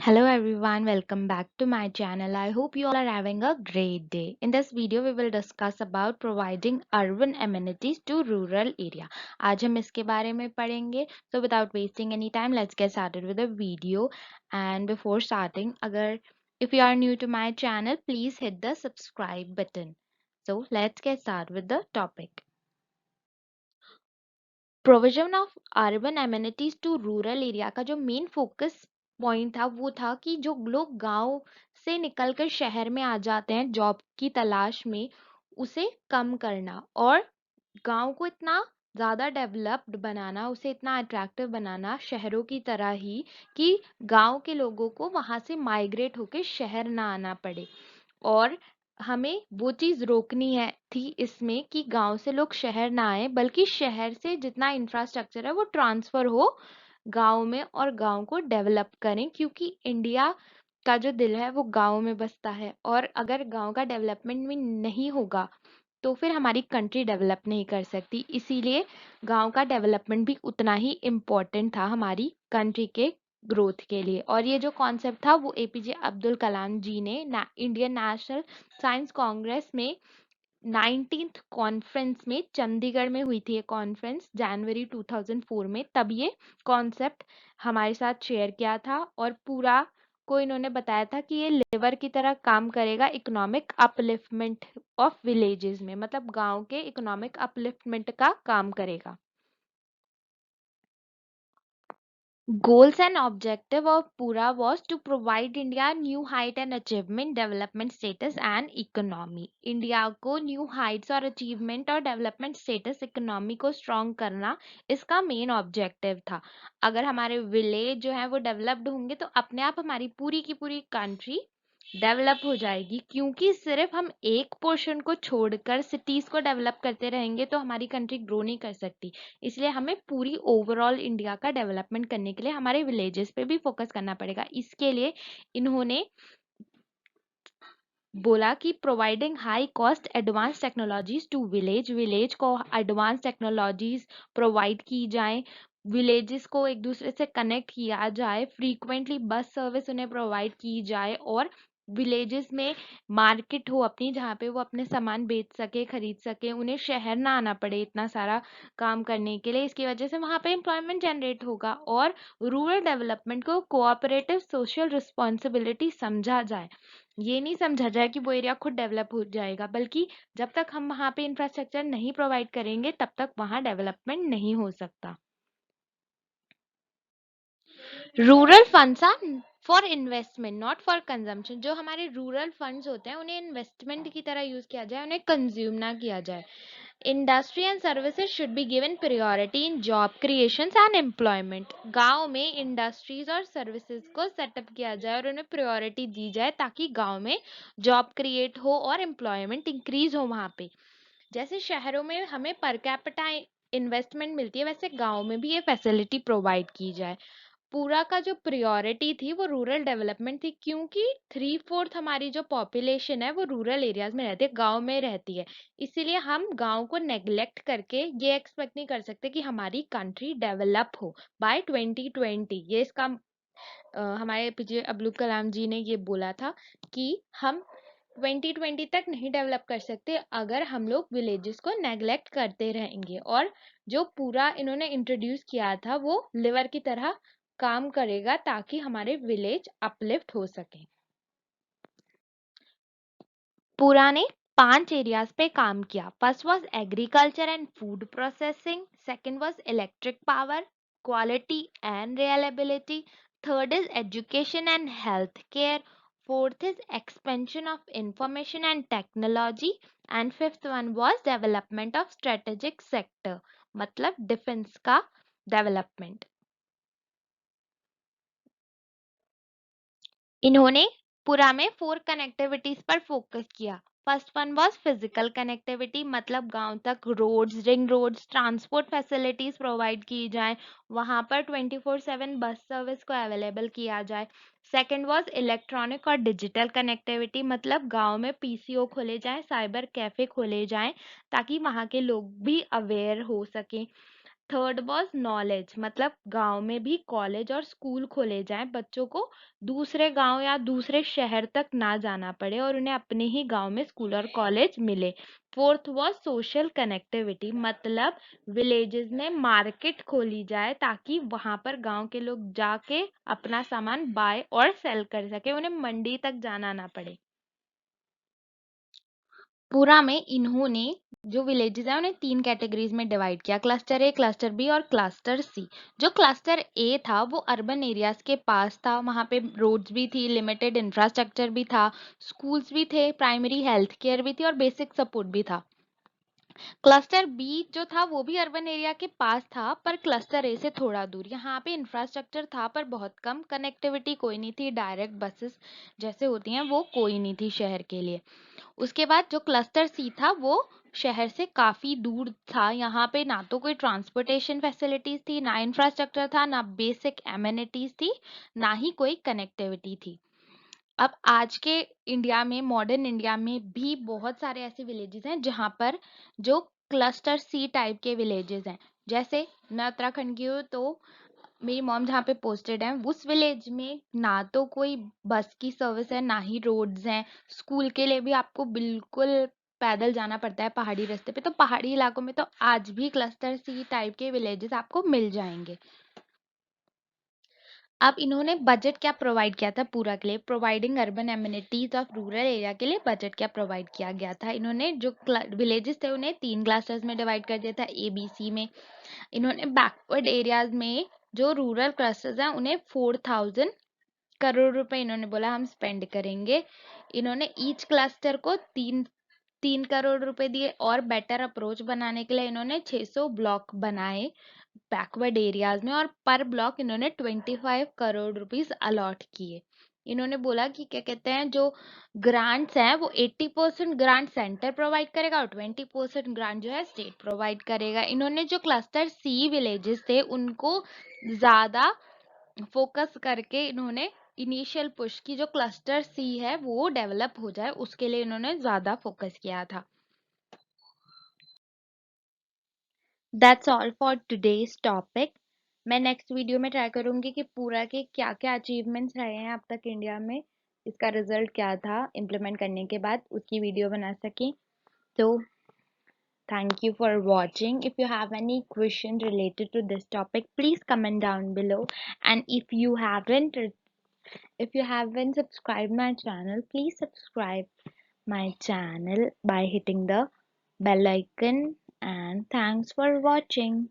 Hello everyone, welcome back to my channel. I hope you all are having a great day. In this video, we will discuss about providing urban amenities to rural area. आज हम इसके बारे में पढ़ेंगे. So without wasting any time, let's get started with the video. And before starting, if you are new to my channel, please hit the subscribe button. So let's get started with the topic. Provision of urban amenities to rural area का जो main focus point था वो था कि जो लोग गांव से निकलकर शहर में आ जाते हैं जॉब की तलाश में, उसे कम करना और गांव को इतना ज़्यादा डेवलप्ड बनाना, उसे इतना अट्रैक्टिव बनाना शहरों की तरह ही कि गांव के लोगों को वहां से माइग्रेट होकर शहर ना आना पड़े। और हमें वो चीज़ रोकनी है थी इसमें कि गांव से लोग शहर ना आए, बल्कि शहर से जितना इंफ्रास्ट्रक्चर है वो ट्रांसफर हो गांव में और गांव को डेवलप करें, क्योंकि इंडिया का जो दिल है वो गांव में बसता है। और अगर गांव का डेवलपमेंट भी नहीं होगा तो फिर हमारी कंट्री डेवलप नहीं कर सकती। इसीलिए गांव का डेवलपमेंट भी उतना ही इम्पोर्टेंट था हमारी कंट्री के ग्रोथ के लिए। और ये जो कॉन्सेप्ट था वो एपीजे अब्दुल कलाम जी ने इंडियन नेशनल साइंस कांग्रेस में 19th कॉन्फ्रेंस में चंडीगढ़ में हुई थी। ये कॉन्फ्रेंस जनवरी 2004 में, तब ये कॉन्सेप्ट हमारे साथ शेयर किया था और पूरा को इन्होंने बताया था कि ये लिवर की तरह काम करेगा इकोनॉमिक अपलिफ्टमेंट ऑफ विलेजेस में, मतलब गांव के इकोनॉमिक अपलिफ्टमेंट का काम करेगा। Goals and objective of Pura was to provide India new height and achievement, development status and economy. India को न्यू हाइट्स और अचीवमेंट और डेवलपमेंट स्टेटस, इकोनॉमी को स्ट्रॉन्ग करना इसका मेन ऑब्जेक्टिव था। अगर हमारे विलेज जो है वो डेवलप्ड होंगे तो अपने आप हमारी पूरी की पूरी कंट्री डेवलप हो जाएगी, क्योंकि सिर्फ हम एक पोर्शन को छोड़कर सिटीज को डेवलप करते रहेंगे तो हमारी कंट्री ग्रो नहीं कर सकती। इसलिए हमें पूरी ओवरऑल इंडिया का डेवलपमेंट करने के लिए हमारे विलेजेस पे भी फोकस करना पड़ेगा। इसके लिए इन्होंने बोला कि providing high cost advance technologies to village को एडवांस टेक्नोलॉजीज प्रोवाइड की जाए, विलेजेस को एक दूसरे से कनेक्ट किया जाए, फ्रीक्वेंटली बस सर्विस उन्हें प्रोवाइड की जाए और विलेजेस में मार्केट हो अपनी, जहाँ पे वो अपने सामान बेच सके, खरीद सके, उन्हें शहर ना आना पड़े इतना सारा काम करने के लिए। इसकी वजह से वहाँ पे एम्प्लॉयमेंट जनरेट होगा और रूरल डेवलपमेंट को कोऑपरेटिव सोशल रिस्पॉन्सिबिलिटी समझा जाए। ये नहीं समझा जाए कि वो एरिया खुद डेवलप हो जाएगा, बल्कि जब तक हम वहाँ पे इंफ्रास्ट्रक्चर नहीं प्रोवाइड करेंगे तब तक वहाँ डेवलपमेंट नहीं हो सकता। Rural funds are for investment not for consumption. जो हमारे रूरल फंड्स होते हैं उन्हें इन्वेस्टमेंट की तरह यूज किया जाए, उन्हें कंज्यूम ना किया जाए। Industry and services should be given priority in job creation and employment. गांव में इंडस्ट्रीज और सर्विसेज को सेटअप किया जाए और उन्हें प्रायोरिटी दी जाए ताकि गांव में जॉब क्रिएट हो और एम्प्लॉयमेंट इंक्रीज हो वहां पे। जैसे शहरों में हमें पर कैपिटा इन्वेस्टमेंट मिलती है, वैसे गांव में भी ये फैसिलिटी प्रोवाइड की जाए। पूरा का जो प्रायोरिटी थी वो रूरल डेवलपमेंट थी, क्योंकि 3/4 हमारी जो पॉपुलेशन है वो रूरल एरियाज में रहती है, गांव में रहती है। इसीलिए हम गांव को नेग्लेक्ट करके ये एक्सपेक्ट नहीं कर सकते कि हमारी कंट्री डेवलप हो बाय 2020। ये इसका हमारे एपीजे अब्दुल कलाम जी ने ये बोला था कि हम 2020 तक नहीं डेवलप कर सकते अगर हम लोग विलेजेस को नेग्लेक्ट करते रहेंगे। और जो पूरा इन्होंने इंट्रोड्यूस किया था वो लिवर की तरह काम करेगा ताकि हमारे विलेज अपलिफ्ट हो सके। पूरा ने 5 एरियाज पे काम किया। First was agriculture and food processing, second was electric power, quality and reliability, third is education and health care, fourth is expansion of information and technology and fifth one was development of strategic sector, मतलब defence का development. इन्होंने पूरा में 4 connectivities पर focus किया। First one was physical connectivity, मतलब गांव तक roads, ring roads, transport facilities provide की जाए, वहां पर 24/7 बस सर्विस को अवेलेबल किया जाए। सेकंड वाज इलेक्ट्रॉनिक और डिजिटल कनेक्टिविटी, मतलब गांव में पीसीओ खोले जाएं, साइबर कैफे खोले जाएं ताकि वहां के लोग भी अवेयर हो सकें। थर्ड वाज नॉलेज, मतलब गांव में भी कॉलेज और स्कूल खोले जाएं, बच्चों को दूसरे गांव या दूसरे शहर तक ना जाना पड़े और उन्हें अपने ही गांव में स्कूल और कॉलेज मिले। फोर्थ वाज सोशल कनेक्टिविटी, मतलब विलेजेस में मार्केट खोली जाए ताकि वहां पर गांव के लोग जाके अपना सामान बाय और सेल कर सके, उन्हें मंडी तक जाना ना पड़े। पूरा में इन्होंने जो विलेजेस है उन्हें तीन कैटेगरीज में डिवाइड किया, क्लस्टर ए, क्लस्टर बी और क्लस्टर सी। जो क्लस्टर ए था वो अर्बन एरियाज के पास था, वहां पे रोड्स भी थी, लिमिटेड इंफ्रास्ट्रक्चर भी था, स्कूल्स भी थे, प्राइमरी हेल्थ केयर भी थी और बेसिक सपोर्ट भी था। क्लस्टर बी जो था वो भी अर्बन एरिया के पास था पर क्लस्टर ए से थोड़ा दूर, यहाँ पे इंफ्रास्ट्रक्चर था पर बहुत कम, कनेक्टिविटी कोई नहीं थी, डायरेक्ट बसेस जैसे होती हैं वो कोई नहीं थी शहर के लिए। उसके बाद जो क्लस्टर सी था वो शहर से काफी दूर था, यहाँ पे ना तो कोई ट्रांसपोर्टेशन फैसिलिटीज थी, ना इंफ्रास्ट्रक्चर था, ना बेसिक एमिनिटीज थी, ना ही कोई कनेक्टिविटी थी। अब आज के इंडिया में, मॉडर्न इंडिया में भी बहुत सारे ऐसे विलेजेस हैं जहाँ पर जो क्लस्टर सी टाइप के विलेजेस हैं। जैसे मैं उत्तराखंड की हूँ तो मेरी मॉम जहाँ पे पोस्टेड है उस विलेज में ना तो कोई बस की सर्विस है, ना ही रोड्स हैं, स्कूल के लिए भी आपको बिल्कुल पैदल जाना पड़ता है पहाड़ी रास्ते पे। तो पहाड़ी इलाकों में तो आज भी क्लस्टर सी टाइप के विलेजेस आपको मिल जाएंगे। अब इन्होंने बजट क्या प्रोवाइड किया था पूरा के लिए, providing urban amenities of rural area के लिए बजट क्या प्रोवाइड किया गया था। इन्होंने जो विलेजेस थे उन्हें तीन क्लस्टर्स में डिवाइड कर दिया था, ए बी सी में। इन्होंने बैकवर्ड एरियाज में जो रूरल क्लस्टर्स हैं उन्हें 4,000 करोड़ रुपए इन्होंने बोला हम स्पेंड करेंगे। इन्होंने ईच क्लस्टर को 3 3 करोड़ रुपए दिए और बेटर अप्रोच बनाने के लिए इन्होंने 600 ब्लॉक बनाए बैकवर्ड एरियाज में और पर ब्लॉक इन्होंने 25 करोड़ रुपीस अलॉट किए। इन्होंने बोला कि क्या कहते हैं जो ग्रांट्स हैं वो 80% ग्रांट सेंटर प्रोवाइड करेगा और 20% ग्रांट जो है स्टेट प्रोवाइड करेगा। इन्होंने जो क्लस्टर सी विलेजेस थे उनको ज्यादा फोकस करके इन्होंने इनिशियल पुश की जो क्लस्टर सी है वो डेवलप हो जाए उसके लिए इन्होंने ज्यादा फोकस किया था। That's all for today's topic. मैं नेक्स्ट वीडियो में ट्राई करूंगी कि पूरा के क्या क्या अचीवमेंट्स रहे हैं अब तक इंडिया में, इसका रिजल्ट क्या था इम्प्लीमेंट करने के बाद, उसकी वीडियो बना सकें। तो thank you for watching. If you have any question related to this topic, please comment down below. And if you haven't subscribed my channel, please subscribe my channel by hitting the bell icon. And thanks for watching.